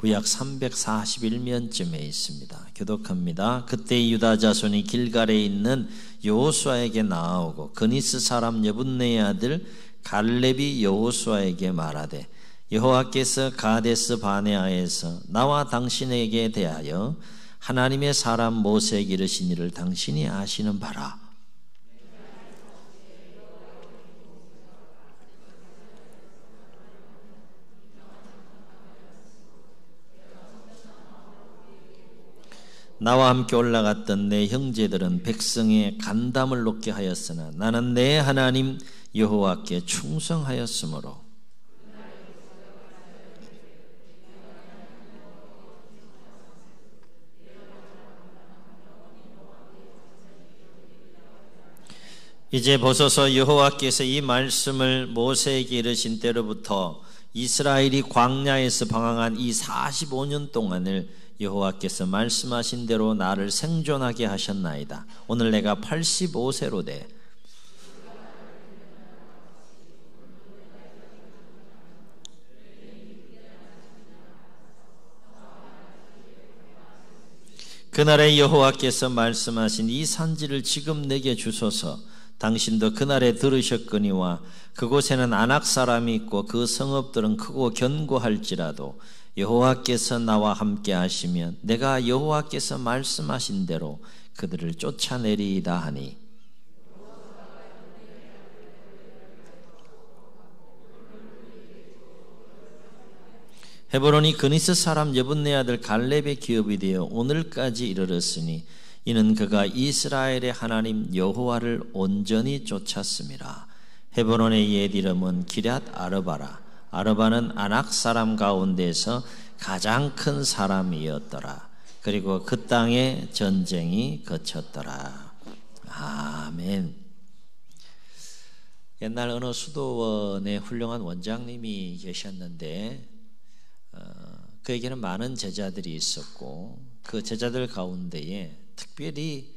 구약 341면쯤에 있습니다. 교독합니다. 그때 유다 자손이 길갈에 있는 여호수아에게 나아오고 그니스 사람 여분네의 아들 갈렙이 여호수아에게 말하되 여호와께서 가데스 바네아에서 나와 당신에게 대하여 하나님의 사람 모세에게 이르신 일을 당신이 아시는 바라. 나와 함께 올라갔던 내 형제들은 백성의 간담을 놓게 하였으나 나는 내 하나님 여호와께 충성하였으므로 이제 보소서 여호와께서 이 말씀을 모세에게 이르신 때로부터 이스라엘이 광야에서 방황한 이 45년 동안을 여호와께서 말씀하신 대로 나를 생존하게 하셨나이다. 오늘 내가 85세로 돼. 그날에 여호와께서 말씀하신 이 산지를 지금 내게 주소서. 당신도 그날에 들으셨거니와 그곳에는 아낙 사람이 있고 그 성읍들은 크고 견고할지라도 여호와께서 나와 함께 하시면 내가 여호와께서 말씀하신 대로 그들을 쫓아내리이다 하니 헤브론이 그니스 사람 여분네 아들 갈렙의 기업이 되어 오늘까지 이르렀으니 이는 그가 이스라엘의 하나님 여호와를 온전히 쫓았습니다. 헤브론의 옛 이름은 기럇 아르바라. 아르바는 아낙 사람 가운데서 가장 큰 사람이었더라. 그리고 그 땅에 전쟁이 거쳤더라. 아멘. 옛날 어느 수도원에 훌륭한 원장님이 계셨는데 그에게는 많은 제자들이 있었고 그 제자들 가운데에 특별히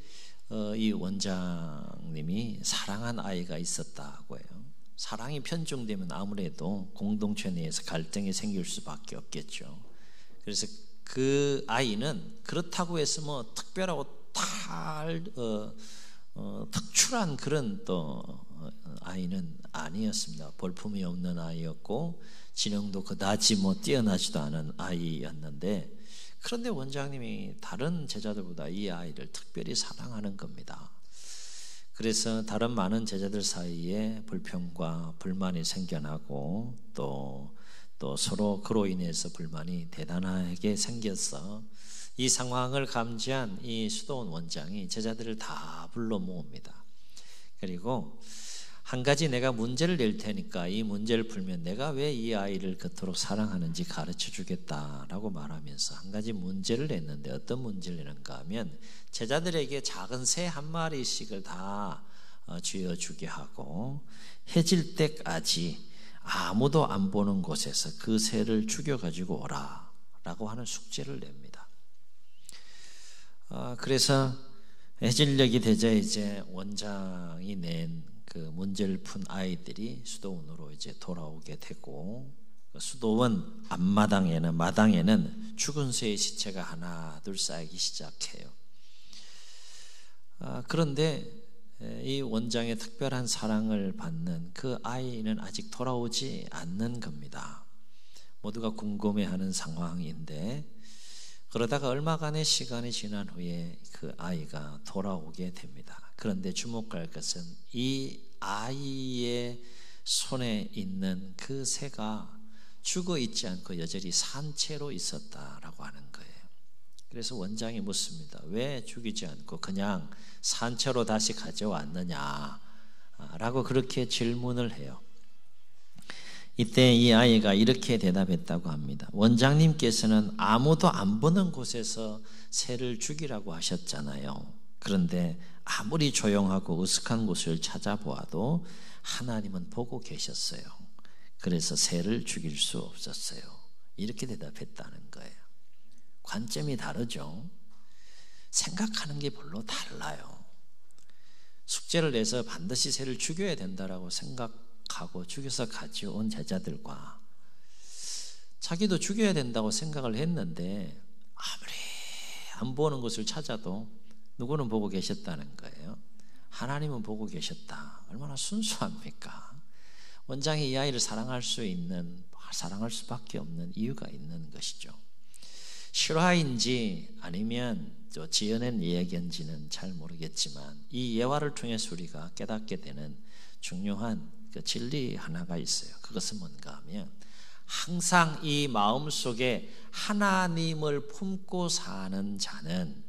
이 원장님이 사랑한 아이가 있었다고 해요. 사랑이 편중되면 아무래도 공동체 내에서 갈등이 생길 수밖에 없겠죠. 그래서 그 아이는 그렇다고 해서 뭐 특별하고 특출한 그런 또 아이는 아니었습니다. 볼품이 없는 아이였고 지능도 그다지 뭐 뛰어나지도 않은 아이였는데 그런데 원장님이 다른 제자들보다 이 아이를 특별히 사랑하는 겁니다. 그래서 다른 많은 제자들 사이에 불평과 불만이 생겨나고 또 서로 그로 인해서 불만이 대단하게 생겨서 이 상황을 감지한 이 수도원 원장이 제자들을 다 불러 모읍니다. 그리고 한 가지 내가 문제를 낼 테니까 이 문제를 풀면 내가 왜 이 아이를 그토록 사랑하는지 가르쳐 주겠다라고 말하면서 한 가지 문제를 냈는데 어떤 문제를 내는가 하면 제자들에게 작은 새 한 마리씩을 다 쥐어주게 하고 해질 때까지 아무도 안 보는 곳에서 그 새를 죽여가지고 오라 라고 하는 숙제를 냅니다. 그래서 해질녘이 되자 이제 원장이 낸 그 문제를 푼 아이들이 수도원으로 이제 돌아오게 되고 수도원 마당에는 죽은 새의 시체가 하나 둘 쌓이기 시작해요. 그런데 이 원장의 특별한 사랑을 받는 그 아이는 아직 돌아오지 않는 겁니다. 모두가 궁금해하는 상황인데 그러다가 얼마간의 시간이 지난 후에 그 아이가 돌아오게 됩니다. 그런데 주목할 것은 이 아이의 손에 있는 그 새가 죽어 있지 않고 여전히 산채로 있었다라고 하는 거예요. 그래서 원장이 묻습니다. 왜 죽이지 않고 그냥 산채로 다시 가져왔느냐 라고 그렇게 질문을 해요. 이때 이 아이가 이렇게 대답했다고 합니다. 원장님께서는 아무도 안 보는 곳에서 새를 죽이라고 하셨잖아요. 그런데 아무리 조용하고 으슥한 곳을 찾아보아도 하나님은 보고 계셨어요. 그래서 새를 죽일 수 없었어요. 이렇게 대답했다는 거예요. 관점이 다르죠. 생각하는 게 별로 달라요. 숙제를 내서 반드시 새를 죽여야 된다라고 생각하고 죽여서 가져온 제자들과 자기도 죽여야 된다고 생각을 했는데 아무리 안 보는 것을 찾아도 누구는 보고 계셨다는 거예요. 하나님은 보고 계셨다. 얼마나 순수합니까? 원장이 이 아이를 사랑할 수밖에 없는 이유가 있는 것이죠. 실화인지 아니면 또 지어낸 이야기인지는 잘 모르겠지만 이 예화를 통해서 우리가 깨닫게 되는 중요한 그 진리 하나가 있어요. 그것은 뭔가 하면 항상 이 마음속에 하나님을 품고 사는 자는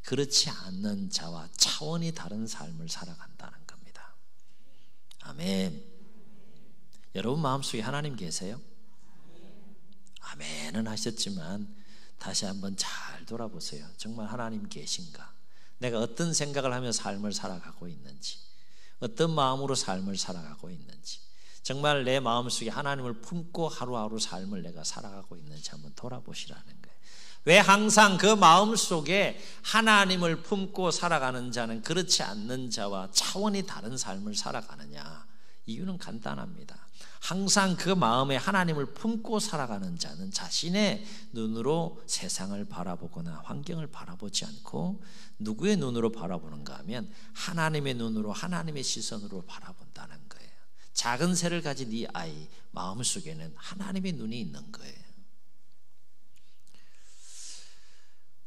그렇지 않는 자와 차원이 다른 삶을 살아간다는 겁니다. 아멘. 여러분 마음속에 하나님 계세요? 아멘은 하셨지만 다시 한번 잘 돌아보세요. 정말 하나님 계신가? 내가 어떤 생각을 하며 삶을 살아가고 있는지, 어떤 마음으로 삶을 살아가고 있는지, 정말 내 마음속에 하나님을 품고 하루하루 삶을 내가 살아가고 있는지 한번 돌아보시라는 거예요. 왜 항상 그 마음속에 하나님을 품고 살아가는 자는 그렇지 않는 자와 차원이 다른 삶을 살아가느냐? 이유는 간단합니다. 항상 그 마음에 하나님을 품고 살아가는 자는 자신의 눈으로 세상을 바라보거나 환경을 바라보지 않고 누구의 눈으로 바라보는가 하면 하나님의 눈으로, 하나님의 시선으로 바라본다는 거예요. 작은 새를 가진 이 아이 마음속에는 하나님의 눈이 있는 거예요.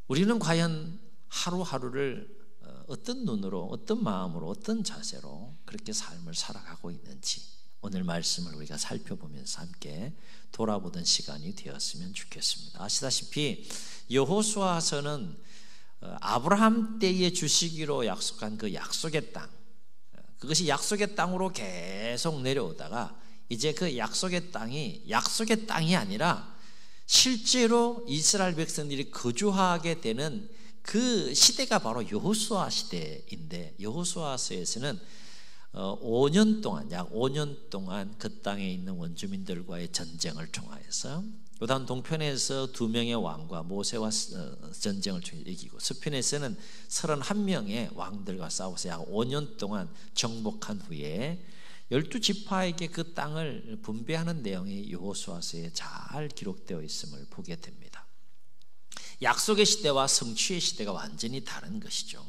우리는 과연 하루하루를 어떤 눈으로, 어떤 마음으로, 어떤 자세로 그렇게 삶을 살아가고 있는지 오늘 말씀을 우리가 살펴보면서 함께 돌아보던 시간이 되었으면 좋겠습니다. 아시다시피 여호수아서는 아브라함 때에 주시기로 약속한 그 약속의 땅, 그것이 약속의 땅으로 계속 내려오다가 이제 그 약속의 땅이 아니라 실제로 이스라엘 백성들이 거주하게 되는 그 시대가 바로 여호수아 시대인데, 여호수아서에서는 5년 동안, 약 5년 동안 그 땅에 있는 원주민들과의 전쟁을 통하여서 요단 동편에서 2명의 왕과 모세와 전쟁을 통해 이기고, 서편에서는 31명의 왕들과 싸워서 약 5년 동안 정복한 후에 12지파에게 그 땅을 분배하는 내용이 여호수아서에 잘 기록되어 있음을 보게 됩니다. 약속의 시대와 성취의 시대가 완전히 다른 것이죠.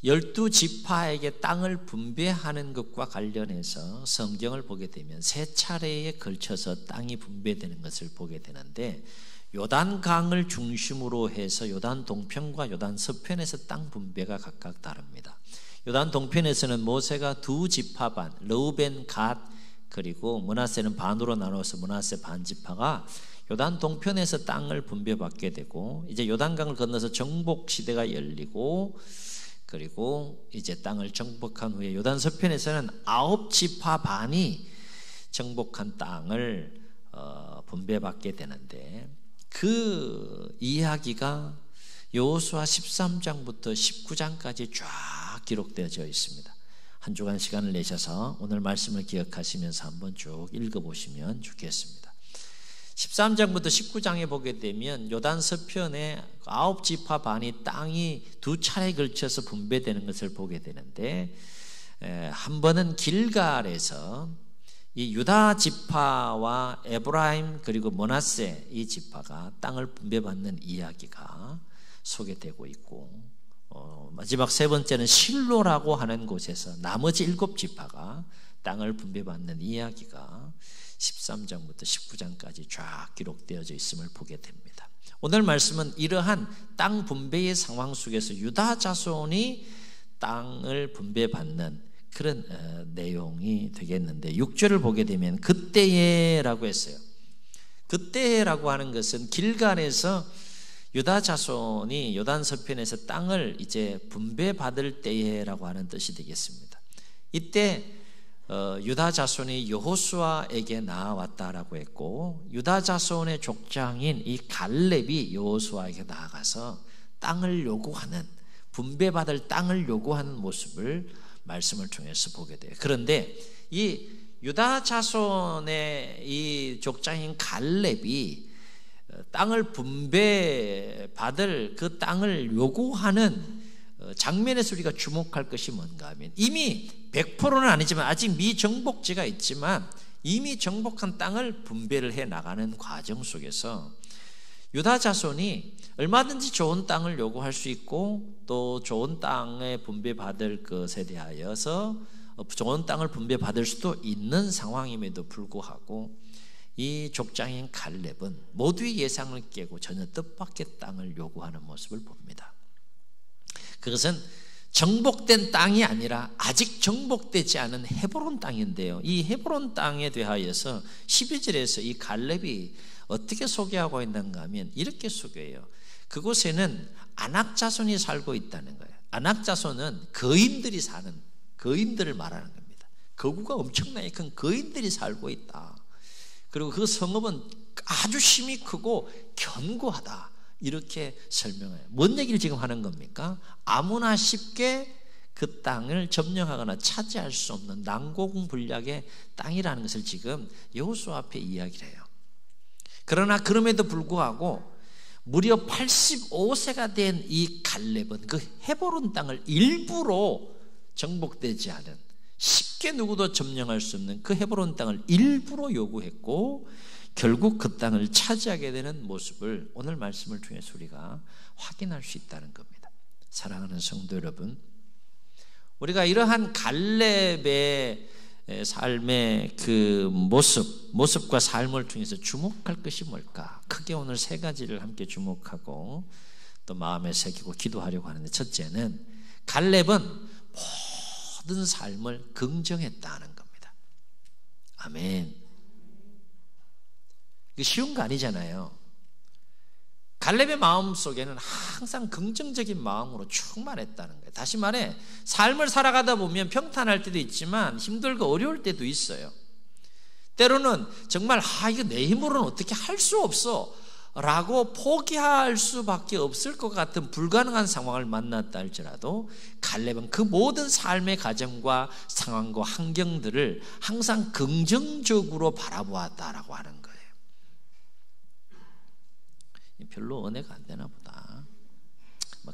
12지파에게 땅을 분배하는 것과 관련해서 성경을 보게 되면 3차례에 걸쳐서 땅이 분배되는 것을 보게 되는데, 요단강을 중심으로 해서 요단 동편과 요단 서편에서 땅 분배가 각각 다릅니다. 요단 동편에서는 모세가 2지파 반, 르우벤, 갓, 그리고 므낫세는 반으로 나눠서 므낫세 반지파가 요단 동편에서 땅을 분배받게 되고, 이제 요단강을 건너서 정복 시대가 열리고, 그리고 이제 땅을 정복한 후에 요단 서편에서는 9지파 반이 정복한 땅을 분배받게 되는데, 그 이야기가 여호수아 13장부터 19장까지 쫙 기록되어져 있습니다. 한 주간 시간을 내셔서 오늘 말씀을 기억하시면서 한번 쭉 읽어보시면 좋겠습니다. 13장부터 19장에 보게 되면 요단 서편에 9지파 반이 땅이 2차례에 걸쳐서 분배되는 것을 보게 되는데, 한 번은 길갈에서 이 유다 지파와 에브라임 그리고 므낫세 이 지파가 땅을 분배받는 이야기가 소개되고 있고, 마지막 3번째는 실로라고 하는 곳에서 나머지 7지파가 땅을 분배받는 이야기가 13장부터 19장까지 쫙 기록되어져 있음을 보게 됩니다. 오늘 말씀은 이러한 땅 분배의 상황 속에서 유다 자손이 땅을 분배받는 그런 내용이 되겠는데, 6절을 보게 되면 그때에라고 했어요. 그때라고 하는 것은 길갈에서 유다 자손이 요단 서편에서 땅을 이제 분배받을 때에라고 하는 뜻이 되겠습니다. 이때 유다 자손이 여호수아에게 나아왔다라고 했고, 유다 자손의 족장인 이 갈렙이 여호수아에게 나아가서 땅을 요구하는, 분배받을 땅을 요구하는 모습을 말씀을 통해서 보게 돼요. 그런데 이 유다 자손의 이 족장인 갈렙이 땅을 분배받을 그 땅을 요구하는 장면에서 우리가 주목할 것이 뭔가 하면, 이미 100%는 아니지만 아직 미정복지가 있지만 이미 정복한 땅을 분배를 해 나가는 과정 속에서 유다 자손이 얼마든지 좋은 땅을 요구할 수 있고 또 좋은 땅에 분배받을 것에 대하여서 좋은 땅을 분배받을 수도 있는 상황임에도 불구하고 이 족장인 갈렙은 모두의 예상을 깨고 전혀 뜻밖의 땅을 요구하는 모습을 봅니다. 그것은 정복된 땅이 아니라 아직 정복되지 않은 헤브론 땅인데요, 이 헤브론 땅에 대하여서 12절에서 이 갈렙이 어떻게 소개하고 있는가 하면 이렇게 소개해요. 그곳에는 아낙 자손이 살고 있다는 거예요. 아낙 자손은 거인들이 사는, 거인들을 말하는 겁니다. 거구가 엄청나게 큰 거인들이 살고 있다. 그리고 그 성읍은 아주 힘이 크고 견고하다, 이렇게 설명해요. 뭔 얘기를 지금 하는 겁니까? 아무나 쉽게 그 땅을 점령하거나 차지할 수 없는 난공불락의 땅이라는 것을 지금 여호수아 앞에 이야기를 해요. 그러나 그럼에도 불구하고 무려 85세가 된 이 갈렙은 그 헤브론 땅을 일부러 정복되지 않은, 쉽게 누구도 점령할 수 없는 그 헤브론 땅을 일부러 요구했고 결국 그 땅을 차지하게 되는 모습을 오늘 말씀을 통해서 우리가 확인할 수 있다는 겁니다. 사랑하는 성도 여러분, 우리가 이러한 갈렙의 삶의 그 모습과 삶을 통해서 주목할 것이 뭘까? 크게 오늘 세 가지를 함께 주목하고 또 마음에 새기고 기도하려고 하는데, 첫째는 갈렙은 모든 삶을 긍정했다는 겁니다. 아멘. 이게 쉬운 거 아니잖아요. 갈렙의 마음 속에는 항상 긍정적인 마음으로 충만했다는 거예요. 다시 말해, 삶을 살아가다 보면 평탄할 때도 있지만 힘들고 어려울 때도 있어요. 때로는 정말 이거 내 힘으로는 어떻게 할 수 없어 라고 포기할 수밖에 없을 것 같은 불가능한 상황을 만났다 할지라도 갈렙은 그 모든 삶의 과정과 상황과 환경들을 항상 긍정적으로 바라보았다라고 하는 거예요. 별로 은혜가 안 되나 보다.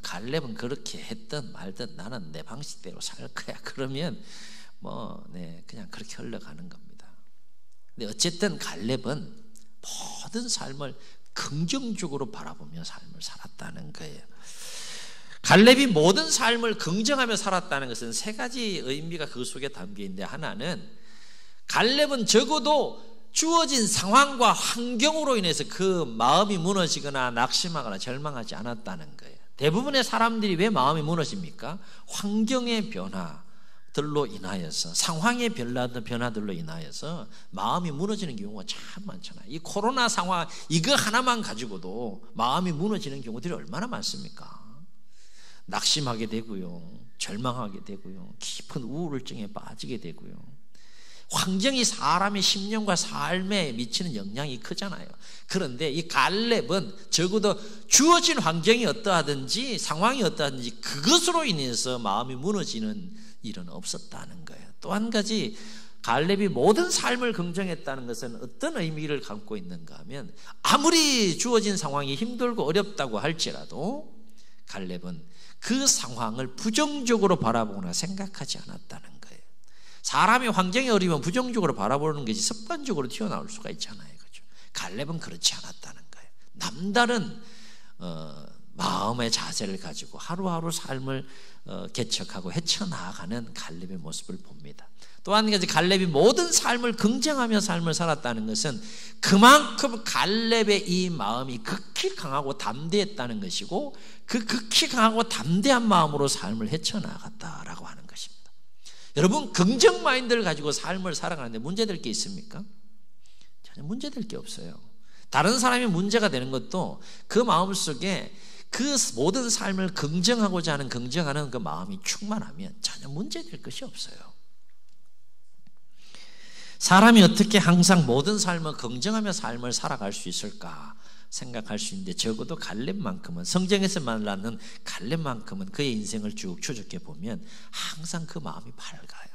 갈렙은 그렇게 했든 말든 나는 내 방식대로 살 거야, 그러면 그냥 그렇게 흘러가는 겁니다. 근데 어쨌든 갈렙은 모든 삶을 긍정적으로 바라보며 삶을 살았다는 거예요. 갈렙이 모든 삶을 긍정하며 살았다는 것은 세 가지 의미가 그 속에 담겨 있는데, 하나는 갈렙은 적어도 주어진 상황과 환경으로 인해서 그 마음이 무너지거나 낙심하거나 절망하지 않았다는 거예요. 대부분의 사람들이 왜 마음이 무너집니까? 환경의 변화들로 인하여서, 상황의 변화들로 인하여서 마음이 무너지는 경우가 참 많잖아요. 이 코로나 상황 이거 하나만 가지고도 마음이 무너지는 경우들이 얼마나 많습니까? 낙심하게 되고요, 절망하게 되고요, 깊은 우울증에 빠지게 되고요. 환경이 사람의 심령과 삶에 미치는 영향이 크잖아요. 그런데 이 갈렙은 적어도 주어진 환경이 어떠하든지 상황이 어떠하든지 그것으로 인해서 마음이 무너지는 일은 없었다는 거예요. 또 한 가지, 갈렙이 모든 삶을 긍정했다는 것은 어떤 의미를 갖고 있는가 하면, 아무리 주어진 상황이 힘들고 어렵다고 할지라도 갈렙은 그 상황을 부정적으로 바라보거나 생각하지 않았다는 거예요. 사람이 환경이 어려우면 부정적으로 바라보는 것이 습관적으로 튀어나올 수가 있잖아요. 그렇죠? 갈렙은 그렇지 않았다는 거예요. 남다른 마음의 자세를 가지고 하루하루 삶을 개척하고 헤쳐나가는 갈렙의 모습을 봅니다. 또 한 가지, 갈렙이 모든 삶을 긍정하며 삶을 살았다는 것은 그만큼 갈렙의 이 마음이 극히 강하고 담대했다는 것이고, 그 극히 강하고 담대한 마음으로 삶을 헤쳐나갔다라고 하는 것입니다. 여러분, 긍정 마인드를 가지고 삶을 살아가는데 문제될 게 있습니까? 전혀 문제될 게 없어요. 다른 사람이 문제가 되는 것도 그 마음속에 그 모든 삶을 긍정하고자 하는, 긍정하는 그 마음이 충만하면 전혀 문제될 것이 없어요. 사람이 어떻게 항상 모든 삶을 긍정하며 삶을 살아갈 수 있을까 생각할 수 있는데, 적어도 갈렙만큼은, 성경에서 말하는 갈렙만큼은 그의 인생을 쭉 추적해 보면 항상 그 마음이 밝아요.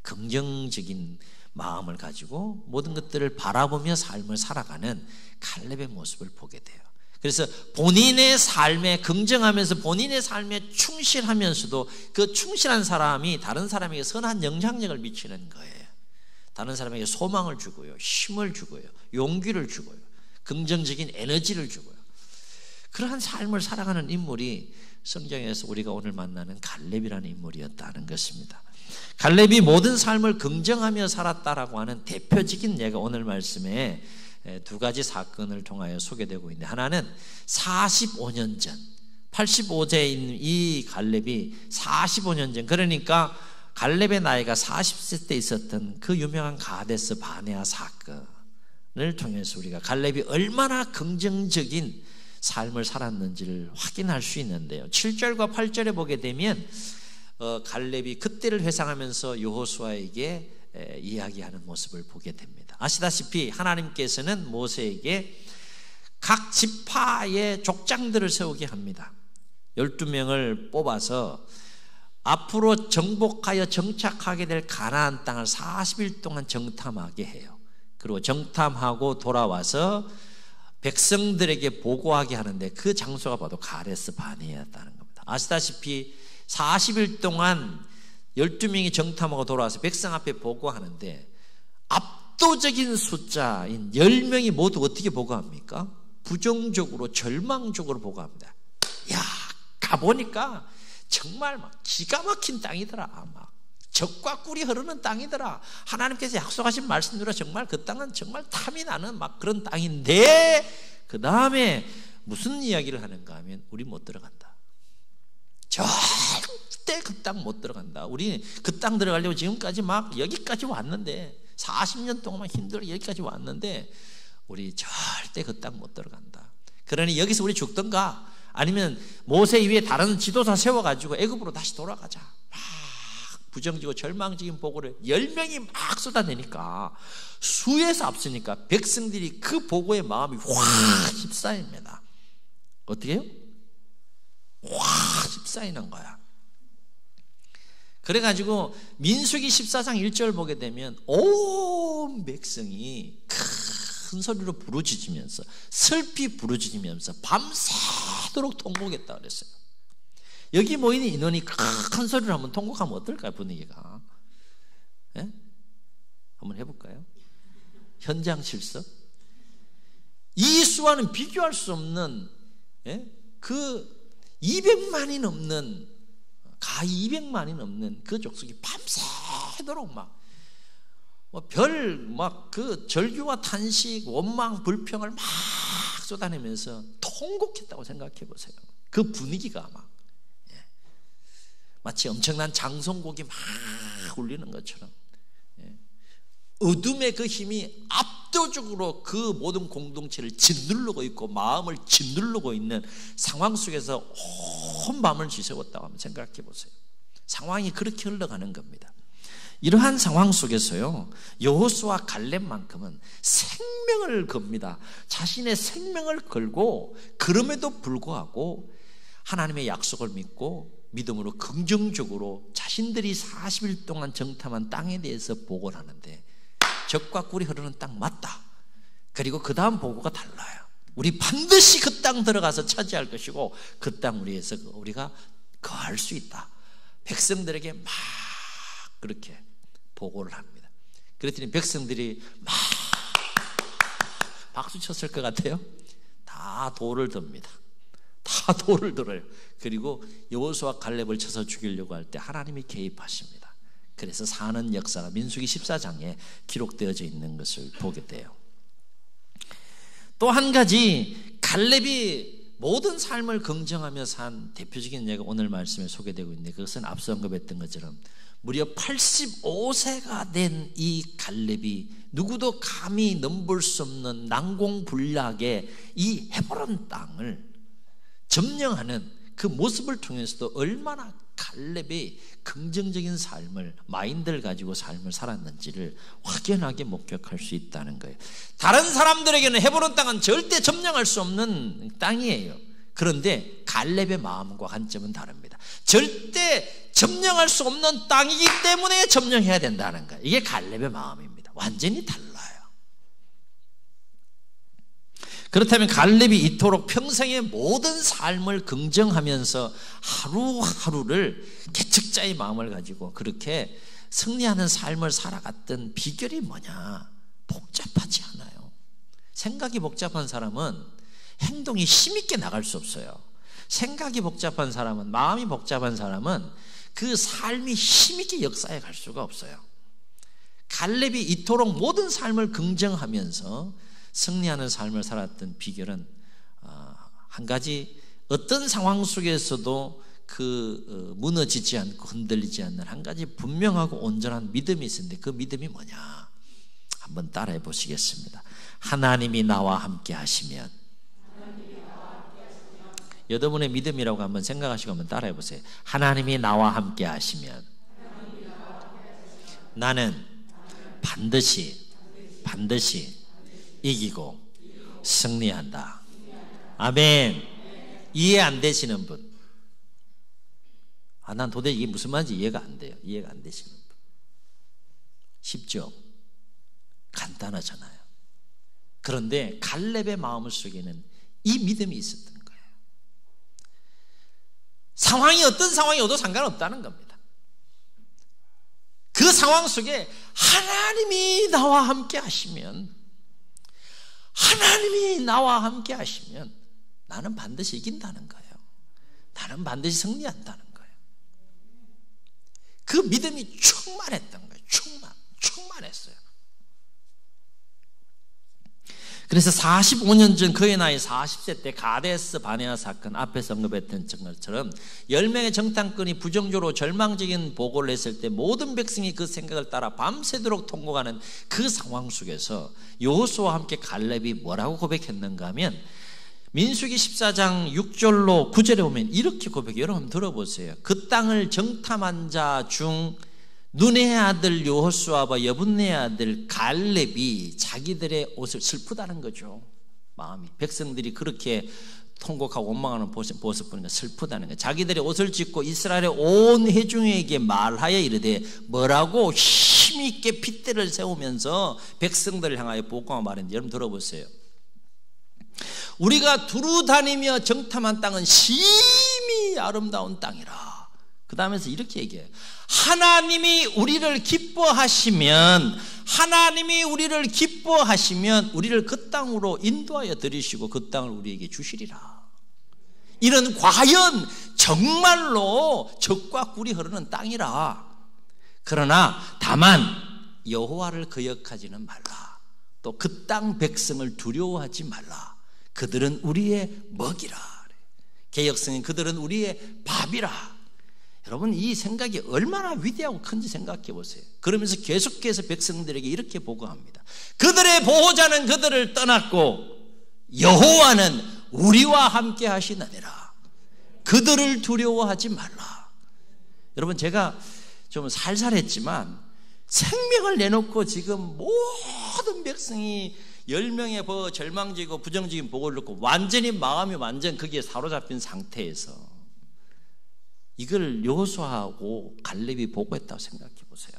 긍정적인 마음을 가지고 모든 것들을 바라보며 삶을 살아가는 갈렙의 모습을 보게 돼요. 그래서 본인의 삶에 긍정하면서 본인의 삶에 충실하면서도 그 충실한 사람이 다른 사람에게 선한 영향력을 미치는 거예요. 다른 사람에게 소망을 주고요, 힘을 주고요, 용기를 주고요, 긍정적인 에너지를 주고요. 그러한 삶을 살아가는 인물이 성경에서 우리가 오늘 만나는 갈렙이라는 인물이었다는 것입니다. 갈렙이 모든 삶을 긍정하며 살았다라고 하는 대표적인 예가 오늘 말씀에 두 가지 사건을 통하여 소개되고 있는데, 하나는 45년 전 85세인 이 갈렙이 45년 전, 그러니까 갈렙의 나이가 40세 때 있었던 그 유명한 가데스 바네아 사건을 통해서 우리가 갈렙이 얼마나 긍정적인 삶을 살았는지를 확인할 수 있는데요. 7절과 8절에 보게 되면 갈렙이 그때를 회상하면서 여호수아에게 이야기하는 모습을 보게 됩니다. 아시다시피 하나님께서는 모세에게 각 지파의 족장들을 세우게 합니다. 12명을 뽑아서 앞으로 정복하여 정착하게 될 가나안 땅을 40일 동안 정탐하게 해요. 그리고 정탐하고 돌아와서 백성들에게 보고하게 하는데, 그 장소가 바로 가데스 바네아였다는 겁니다. 아시다시피 40일 동안 12명이 정탐하고 돌아와서 백성 앞에 보고하는데, 압도적인 숫자인 10명이 모두 어떻게 보고합니까? 부정적으로, 절망적으로 보고합니다. 야, 가보니까 정말 막 기가 막힌 땅이더라. 막 젖과 꿀이 흐르는 땅이더라. 하나님께서 약속하신 말씀대로 정말 그 땅은 정말 탐이 나는 막 그런 땅인데, 그 다음에 무슨 이야기를 하는가 하면, 우리 못 들어간다. 절대 그 땅 못 들어간다. 우리 그 땅 들어가려고 지금까지 막 여기까지 왔는데, 40년 동안 힘들어 여기까지 왔는데 우리 절대 그 땅 못 들어간다. 그러니 여기서 우리 죽던가, 아니면 모세 위에 다른 지도자 세워가지고 애굽으로 다시 돌아가자. 막 부정적이고 절망적인 보고를 10명이 막 쏟아내니까, 수에서 앞서니까 백성들이 그 보고의 마음이 확 휩싸입니다. 어떻게 해요? 확 휩싸이는 거야. 그래가지고 민수기 14장 1절 보게 되면 온 백성이 큰 소리로 부르짖으면서, 슬피 부르짖으면서 밤새도록 통곡했다 그랬어요. 여기 모이는 인원이 큰 소리로 한번 통곡하면 어떨까요, 분위기가? 예? 한번 해볼까요? 현장 실습. 이 수와는 비교할 수 없는, 그 200만이 넘는, 가히 200만이 넘는 그 족속이 밤새도록 막 그 절규와 탄식, 원망, 불평을 막 쏟아내면서 통곡했다고 생각해 보세요. 그 분위기가 막 마치 엄청난 장송곡이 막 울리는 것처럼, 어둠의 그 힘이 압도적으로 그 모든 공동체를 짓누르고 있고 마음을 짓누르고 있는 상황 속에서 온 밤을 지새웠다고 한번 생각해 보세요. 상황이 그렇게 흘러가는 겁니다. 이러한 상황 속에서요, 여호수아 갈렙만큼은 생명을 겁니다. 자신의 생명을 걸고, 그럼에도 불구하고 하나님의 약속을 믿고 믿음으로 긍정적으로 자신들이 40일 동안 정탐한 땅에 대해서 보고를 하는데, 젖과 꿀이 흐르는 땅 맞다. 그리고 그 다음 보고가 달라요. 우리 반드시 그 땅 들어가서 차지할 것이고, 그 땅 우리에서 우리가 거할 수 있다. 백성들에게 막 그렇게 보고를 합니다. 그랬더니 백성들이 막 박수 쳤을 것 같아요. 다 돌을 듭니다. 다 돌을 들어요. 그리고 여호수아 갈렙을 쳐서 죽이려고 할 때 하나님이 개입하십니다. 그래서 사는 역사가 민수기 14장에 기록되어져 있는 것을 보게 돼요. 또 한 가지, 갈렙이 모든 삶을 긍정하며 산 대표적인 예가 오늘 말씀에 소개되고 있는데, 그것은 앞서 언급했던 것처럼 무려 85세가 된 이 갈렙이 누구도 감히 넘볼 수 없는 난공불락의 이 헤브론 땅을 점령하는 그 모습을 통해서도 얼마나 갈렙이 긍정적인 삶을, 마인드를 가지고 삶을 살았는지를 확연하게 목격할 수 있다는 거예요. 다른 사람들에게는 헤브론 땅은 절대 점령할 수 없는 땅이에요. 그런데 갈렙의 마음과 관점은 다릅니다. 절대 점령할 수 없는 땅이기 때문에 점령해야 된다는 거예요. 이게 갈렙의 마음입니다. 완전히 달라요. 그렇다면 갈렙이 이토록 평생의 모든 삶을 긍정하면서 하루하루를 개척자의 마음을 가지고 그렇게 승리하는 삶을 살아갔던 비결이 뭐냐? 복잡하지 않아요. 생각이 복잡한 사람은 행동이 힘있게 나갈 수 없어요. 생각이 복잡한 사람은, 마음이 복잡한 사람은 그 삶이 힘있게 역사해 갈 수가 없어요. 갈렙이 이토록 모든 삶을 긍정하면서 승리하는 삶을 살았던 비결은 한 가지, 어떤 상황 속에서도 무너지지 않고 흔들리지 않는 한 가지 분명하고 온전한 믿음이 있었는데, 그 믿음이 뭐냐? 한번 따라해 보시겠습니다. 하나님이 나와 함께 하시면. 여러분의 믿음이라고 한번 생각하시고 한번 따라해 보세요. 하나님이 나와 함께 하시면 나는 반드시 이기고 승리한다. 아멘. 이해 안 되시는 분, 난 도대체 이게 무슨 말인지 이해가 안 돼요. 이해가 안 되시는 분. 쉽죠? 간단하잖아요. 그런데 갈렙의 마음 속에는 이 믿음이 있었던 거예요. 상황이 어떤 상황이어도 상관없다는 겁니다. 그 상황 속에 하나님이 나와 함께 하시면, 하나님이 나와 함께 하시면 나는 반드시 이긴다는 거예요. 나는 반드시 승리한다는 거예요. 그 믿음이 충만했던 거예요. 충만했어요. 그래서 45년 전 그의 나이 40세 때 가데스 바네아 사건 앞에서 언급했던 것처럼 10명의 정탐꾼이 부정적으로 절망적인 보고를 했을 때 모든 백성이 그 생각을 따라 밤새도록 통곡하는 그 상황 속에서 여호수아와 함께 갈렙이 뭐라고 고백했는가 하면, 민수기 14장 6절로 9절에 보면 이렇게 고백해요. 여러분 들어보세요. 그 땅을 정탐한 자 중 눈의 아들 여호수아와 여분의 아들 갈렙이 자기들의 옷을, 슬프다는 거죠. 마음이, 백성들이 그렇게 통곡하고 원망하는 모습 보니까 슬프다는 거예요. 자기들의 옷을 찢고 이스라엘의 온 회중에게 말하여 이르되, 뭐라고 힘있게 핏대를 세우면서 백성들을 향하여 보고하고 말했는데, 여러분 들어보세요. 우리가 두루 다니며 정탐한 땅은 심히 아름다운 땅이라. 그 다음에서 이렇게 얘기해요. 하나님이 우리를 기뻐하시면 우리를 그 땅으로 인도하여 들이시고 그 땅을 우리에게 주시리라. 이런 과연 정말로 적과 꿀이 흐르는 땅이라. 그러나 다만 여호와를 거역하지는 말라. 또 그 땅 백성을 두려워하지 말라. 그들은 우리의 먹이라. 개역성인 그들은 우리의 밥이라. 여러분, 이 생각이 얼마나 위대하고 큰지 생각해 보세요. 그러면서 계속해서 백성들에게 이렇게 보고합니다. 그들의 보호자는 그들을 떠났고 여호와는 우리와 함께 하시느니라. 그들을 두려워하지 말라. 여러분, 제가 좀 살살했지만 생명을 내놓고 지금 모든 백성이 10명의 절망적이고 부정적인 보고를 듣고 완전히 마음이 완전 거기에 사로잡힌 상태에서 이걸 여호수아하고 갈렙이 보고했다고 생각해 보세요.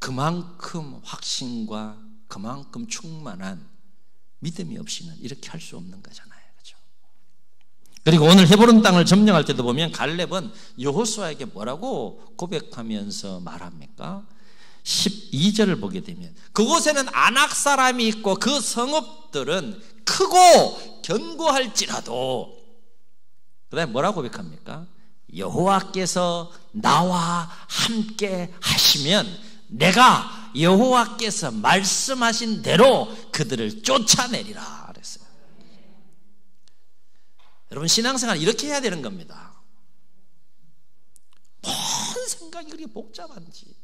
그만큼 확신과 그만큼 충만한 믿음이 없이는 이렇게 할 수 없는 거잖아요. 그렇죠? 그리고 오늘 헤브론 땅을 점령할 때도 보면 갈렙은 여호수아에게 뭐라고 고백하면서 말합니까? 12절을 보게 되면 그곳에는 아낙 사람이 있고 그 성읍들은 크고 견고할지라도, 그 다음에 뭐라고 고백합니까? 여호와께서 나와 함께 하시면 내가 여호와께서 말씀하신 대로 그들을 쫓아내리라 그랬어요. 여러분, 신앙생활 이렇게 해야 되는 겁니다. 뭔 생각이 그렇게 복잡한지.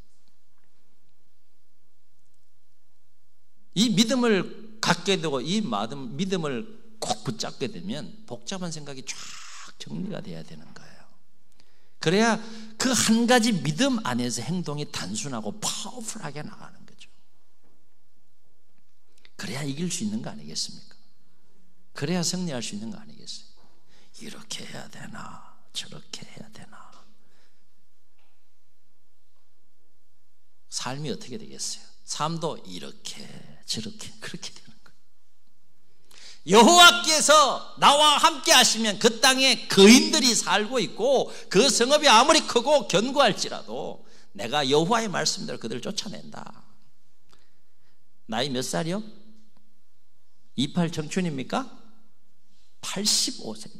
이 믿음을 갖게 되고 이 믿음을 꼭 붙잡게 되면 복잡한 생각이 쫙 정리가 돼야 되는 거예요. 그래야 그 한 가지 믿음 안에서 행동이 단순하고 파워풀하게 나가는 거죠. 그래야 이길 수 있는 거 아니겠습니까? 그래야 승리할 수 있는 거 아니겠어요? 이렇게 해야 되나 저렇게 해야 되나. 삶이 어떻게 되겠어요? 삶도 이렇게 저렇게 그렇게 되는 거예요. 여호와께서 나와 함께 하시면 그 땅에 거인들이 살고 있고 그 성읍이 아무리 크고 견고할지라도 내가 여호와의 말씀대로 그들을 쫓아낸다. 나이 몇 살이요? 28 청춘입니까? 85세.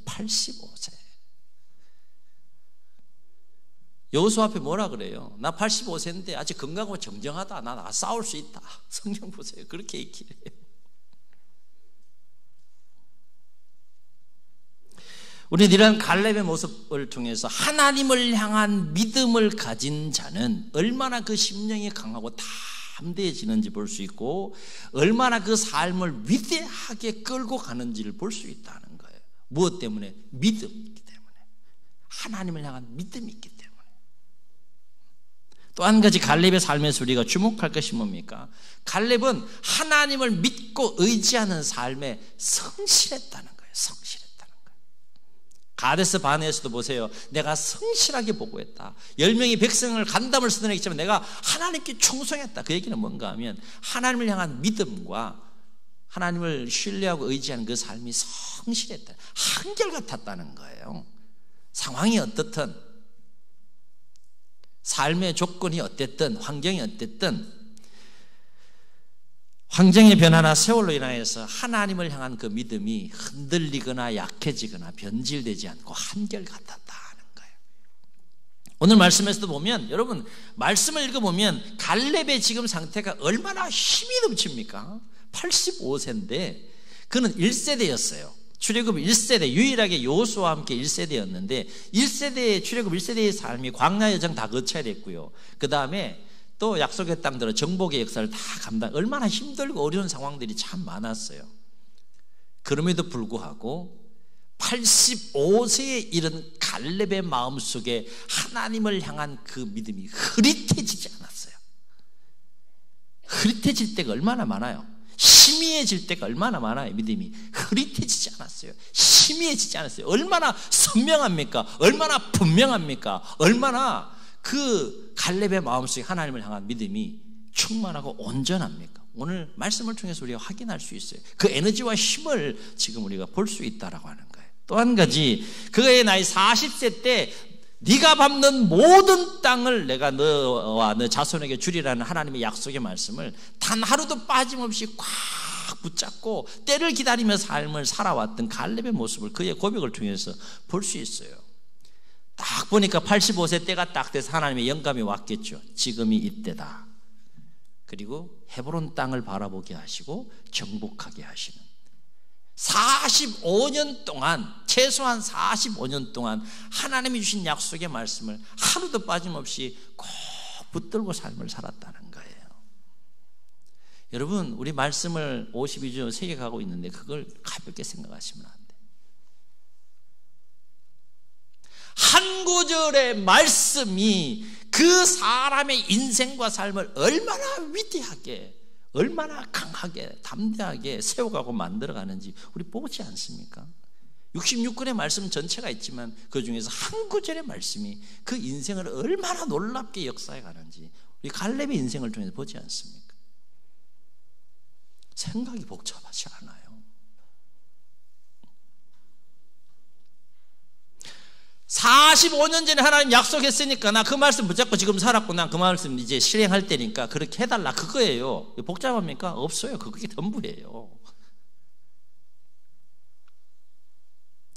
여호수아 앞에 뭐라 그래요? 나 85세인데 아직 건강하고 정정하다. 나 싸울 수 있다. 성경 보세요. 그렇게 얘기해요. 우리는 이런 갈렙의 모습을 통해서 하나님을 향한 믿음을 가진 자는 얼마나 그 심령이 강하고 담대해지는지 볼 수 있고 얼마나 그 삶을 위대하게 끌고 가는지를 볼 수 있다는 거예요. 무엇 때문에? 믿음이기 때문에. 하나님을 향한 믿음이 있기 때문에. 또 한 가지 갈렙의 삶에서 우리가 주목할 것이 뭡니까? 갈렙은 하나님을 믿고 의지하는 삶에 성실했다는 거예요. 성실했다는 거예요. 가데스 바네에서도 보세요. 내가 성실하게 보고했다. 10명의 백성을 간담을 쓰던 했지만 내가 하나님께 충성했다. 그 얘기는 뭔가 하면 하나님을 향한 믿음과 하나님을 신뢰하고 의지하는 그 삶이 성실했다. 한결같았다는 거예요. 상황이 어떻든 삶의 조건이 어땠든 환경이 어땠든 환경의 변화나 세월로 인하여서 하나님을 향한 그 믿음이 흔들리거나 약해지거나 변질되지 않고 한결같았다는 거예요. 오늘 말씀에서도 보면 여러분 말씀을 읽어보면 갈렙의 지금 상태가 얼마나 힘이 넘칩니까? 85세인데 그는 1세대였어요. 출애굽 1세대, 유일하게 여호수아와 함께 1세대였는데 1세대의 출애굽 1세대의 삶이 광야 여정 다 거쳐야 됐고요. 그 다음에 또 약속의 땅들은 정복의 역사를 다 감당. 얼마나 힘들고 어려운 상황들이 참 많았어요. 그럼에도 불구하고 85세에 이른 갈렙의 마음속에 하나님을 향한 그 믿음이 흐릿해지지 않았어요. 흐릿해질 때가 얼마나 많아요. 희미해질 때가 얼마나 많아요. 믿음이 흐릿해지지 않았어요. 희미해지지 않았어요. 얼마나 선명합니까? 얼마나 분명합니까? 얼마나 그 갈렙의 마음속에 하나님을 향한 믿음이 충만하고 온전합니까? 오늘 말씀을 통해서 우리가 확인할 수 있어요. 그 에너지와 힘을 지금 우리가 볼 수 있다라고 하는 거예요. 또 한 가지, 그의 나이 40세 때 네가 밟는 모든 땅을 내가 너와 너 자손에게 주리라는 하나님의 약속의 말씀을 단 하루도 빠짐없이 꽉 붙잡고 때를 기다리며 삶을 살아왔던 갈렙의 모습을 그의 고백을 통해서 볼 수 있어요. 딱 보니까 85세 때가 딱 돼서 하나님의 영감이 왔겠죠. 지금이 이때다. 그리고 헤브론 땅을 바라보게 하시고 정복하게 하시는 45년 동안, 최소한 45년 동안 하나님이 주신 약속의 말씀을 하루도 빠짐없이 꼭 붙들고 삶을 살았다는 거예요. 여러분, 우리 말씀을 52주 새겨가고 있는데 그걸 가볍게 생각하시면 안 돼요. 한 구절의 말씀이 그 사람의 인생과 삶을 얼마나 위대하게, 얼마나 강하게 담대하게 세워가고 만들어가는지 우리 보지 않습니까? 66권의 말씀 전체가 있지만 그 중에서 한 구절의 말씀이 그 인생을 얼마나 놀랍게 역사해 가는지 우리 갈렙의 인생을 통해서 보지 않습니까? 생각이 복잡하지 않아요. (45년) 전에 하나님 약속했으니까 나 그 말씀 붙잡고 지금 살았고 난 그 말씀 이제 실행할 때니까 그렇게 해달라 그거예요. 복잡합니까? 없어요. 그게 전부예요.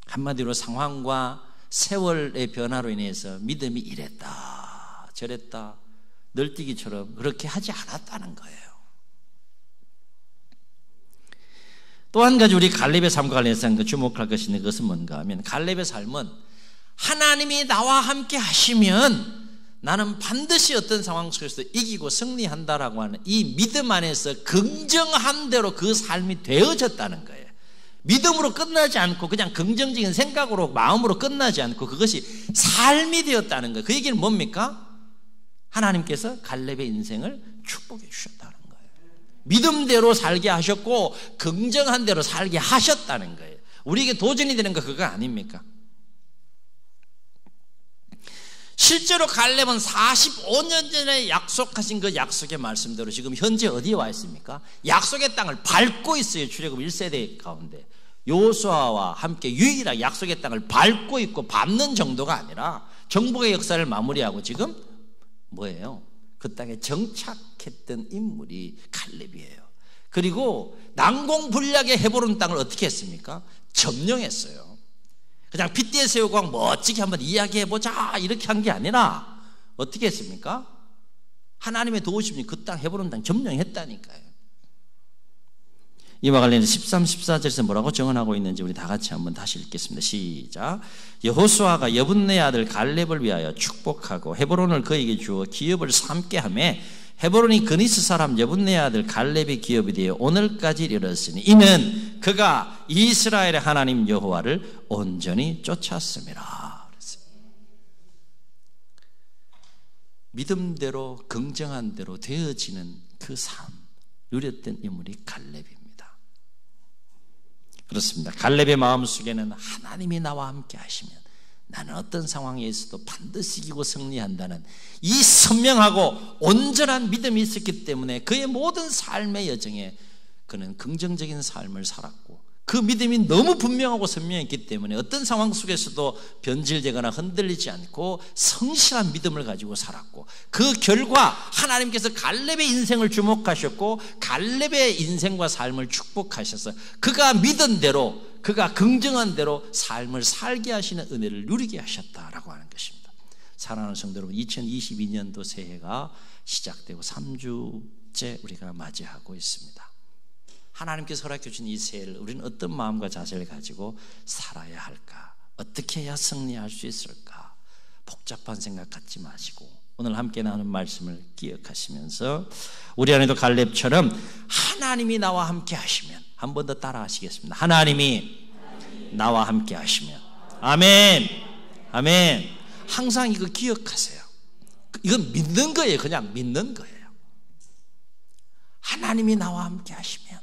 한마디로 상황과 세월의 변화로 인해서 믿음이 이랬다 저랬다 널뛰기처럼 그렇게 하지 않았다는 거예요. 또 한 가지 우리 갈렙의 삶과 관련해서 주목할 것이 있는 것은 뭔가 하면 갈렙의 삶은 하나님이 나와 함께 하시면 나는 반드시 어떤 상황 속에서 이기고 승리한다라고 하는 이 믿음 안에서 긍정한 대로 그 삶이 되어졌다는 거예요. 믿음으로 끝나지 않고 그냥 긍정적인 생각으로 마음으로 끝나지 않고 그것이 삶이 되었다는 거예요. 그 얘기는 뭡니까? 하나님께서 갈렙의 인생을 축복해 주셨다는 거예요. 믿음대로 살게 하셨고 긍정한 대로 살게 하셨다는 거예요. 우리에게 도전이 되는 거 그거 아닙니까? 실제로 갈렙은 45년 전에 약속하신 그 약속의 말씀대로 지금 현재 어디에 와 있습니까? 약속의 땅을 밟고 있어요. 출애굽 1세대 가운데 여호수아와 함께 유일하게 약속의 땅을 밟고 있고 밟는 정도가 아니라 정복의 역사를 마무리하고 지금 뭐예요? 그 땅에 정착했던 인물이 갈렙이에요. 그리고 난공불락의 헤브론 땅을 어떻게 했습니까? 점령했어요. 그냥 핏대 세우고 멋지게 한번 이야기해보자 이렇게 한 게 아니라 어떻게 했습니까? 하나님의 도우심이 그 땅 헤브론 땅 점령했다니까요. 이와 관련해서 13, 14절에서 뭐라고 증언하고 있는지 우리 다 같이 한번 다시 읽겠습니다. 시작. 여호수아가 여분네 아들 갈렙을 위하여 축복하고 헤브론을 그에게 주어 기업을 삼게 하며 헤브론이 그니스 사람 여분네 아들 갈렙의 기업이 되어 오늘까지 이르렀으니 이는 그가 이스라엘의 하나님 여호와를 온전히 쫓았음이라. 믿음대로 긍정한 대로 되어지는 그 삶 누렸던 인물이 갈렙입니다. 그렇습니다. 갈렙의 마음속에는 하나님이 나와 함께 하시면 나는 어떤 상황에 있어도 반드시 이기고 승리한다는 이 선명하고 온전한 믿음이 있었기 때문에 그의 모든 삶의 여정에 그는 긍정적인 삶을 살았고 그 믿음이 너무 분명하고 선명했기 때문에 어떤 상황 속에서도 변질되거나 흔들리지 않고 성실한 믿음을 가지고 살았고 그 결과 하나님께서 갈렙의 인생을 주목하셨고 갈렙의 인생과 삶을 축복하셔서 그가 믿은 대로 그가 긍정한 대로 삶을 살게 하시는 은혜를 누리게 하셨다라고 하는 것입니다. 사랑하는 성도 여러분, 2022년도 새해가 시작되고 3주째 우리가 맞이하고 있습니다. 하나님께서 허락해 주신 이 새해를 우리는 어떤 마음과 자세를 가지고 살아야 할까? 어떻게 해야 승리할 수 있을까? 복잡한 생각 갖지 마시고 오늘 함께 나누는 말씀을 기억하시면서 우리 안에도 갈렙처럼 하나님이 나와 함께 하시면 한 번 더 따라 하시겠습니다. 하나님이 나와 함께 하시면 아멘 아멘. 항상 이거 기억하세요. 이건 믿는 거예요. 그냥 믿는 거예요. 하나님이 나와 함께 하시면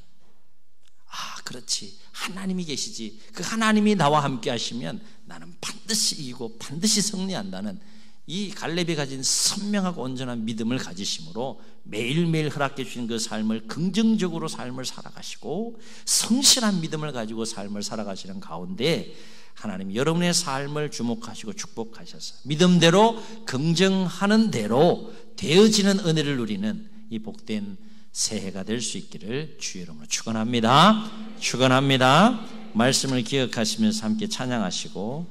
그렇지. 하나님이 계시지. 그 하나님이 나와 함께 하시면 나는 반드시 이기고 반드시 승리한다는 이 갈렙이 가진 선명하고 온전한 믿음을 가지심으로 매일매일 허락해 주신 그 삶을 긍정적으로 삶을 살아가시고 성실한 믿음을 가지고 삶을 살아가시는 가운데 하나님 여러분의 삶을 주목하시고 축복하셔서 믿음대로 긍정하는 대로 되어지는 은혜를 누리는 이 복된 새해가 될 수 있기를 주의 이름으로 축원합니다. 축원합니다. 말씀을 기억하시면서 함께 찬양하시고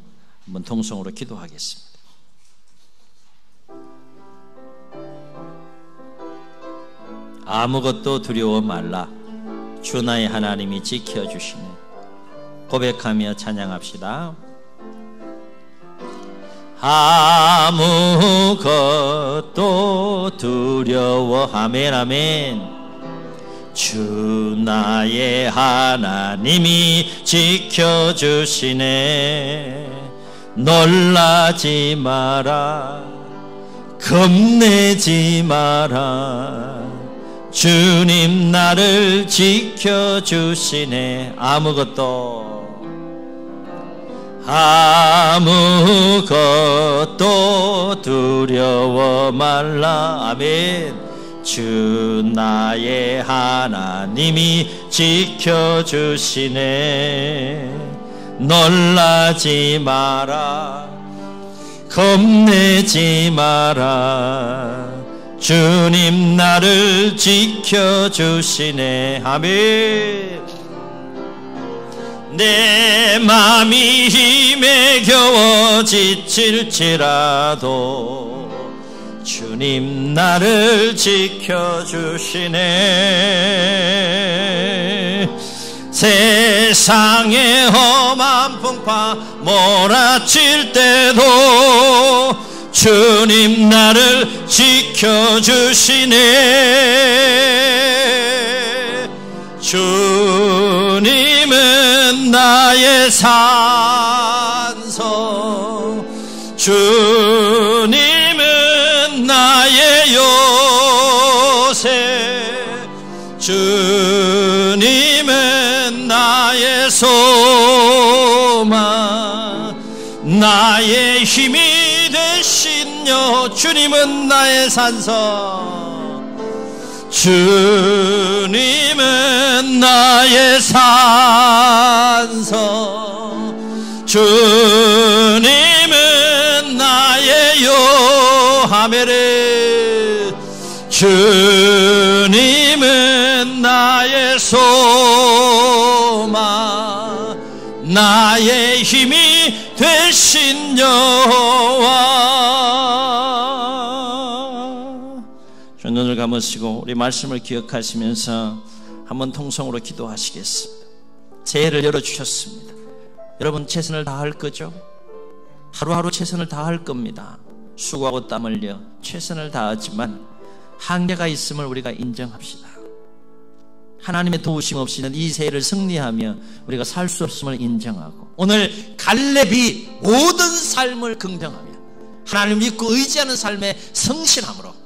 한번 통성으로 기도하겠습니다. 아무것도 두려워 말라. 주 나의 하나님이 지켜주시네. 고백하며 찬양합시다. 아무것도 두려워 아멘 아멘. 주 나의 하나님이 지켜주시네. 놀라지 마라. 겁내지 마라. 주님 나를 지켜주시네. 아무것도 두려워 말라. 아멘. 주 나의 하나님이 지켜주시네. 놀라지 마라. 겁내지 마라. 주님 나를 지켜주시네. 아멘. 내 맘이 힘에 겨워 지칠지라도 주님 나를 지켜주시네. 세상의 험한 풍파 몰아칠 때도 주님 나를 지켜주시네. 주님은 나의 산성, 주님은 나의 요새, 주님은 나의 소망, 나의 힘이 되신 신여 주님은 나의 산성, 주님은 나의 산성, 주님은 나의 요하메레, 주님은 나의 소망, 나의 힘이 되신 여호와. 눈을 감으시고 우리 말씀을 기억하시면서 한번 통성으로 기도하시겠습니다. 새해를 열어주셨습니다. 여러분 최선을 다할 거죠? 하루하루 최선을 다할 겁니다. 수고하고 땀 흘려 최선을 다하지만 한계가 있음을 우리가 인정합시다. 하나님의 도우심 없이는 이 새해를 승리하며 우리가 살 수 없음을 인정하고, 오늘 갈렙이 모든 삶을 긍정하며 하나님을 믿고 의지하는 삶에 성실함으로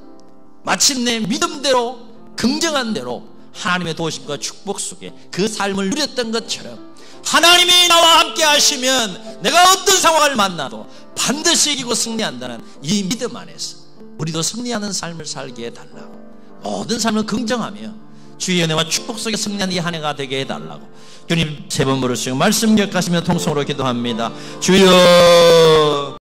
마침내 믿음대로 긍정한 대로 하나님의 도우심과 축복 속에 그 삶을 누렸던 것처럼 하나님이 나와 함께 하시면 내가 어떤 상황을 만나도 반드시 이기고 승리한다는 이 믿음 안에서 우리도 승리하는 삶을 살게 해달라고, 모든 삶을 긍정하며 주의 은혜와 축복 속에 승리하는 이 한 해가 되게 해달라고 주님 세 번 부르시고 말씀 기억하시며 통성으로 기도합니다. 주여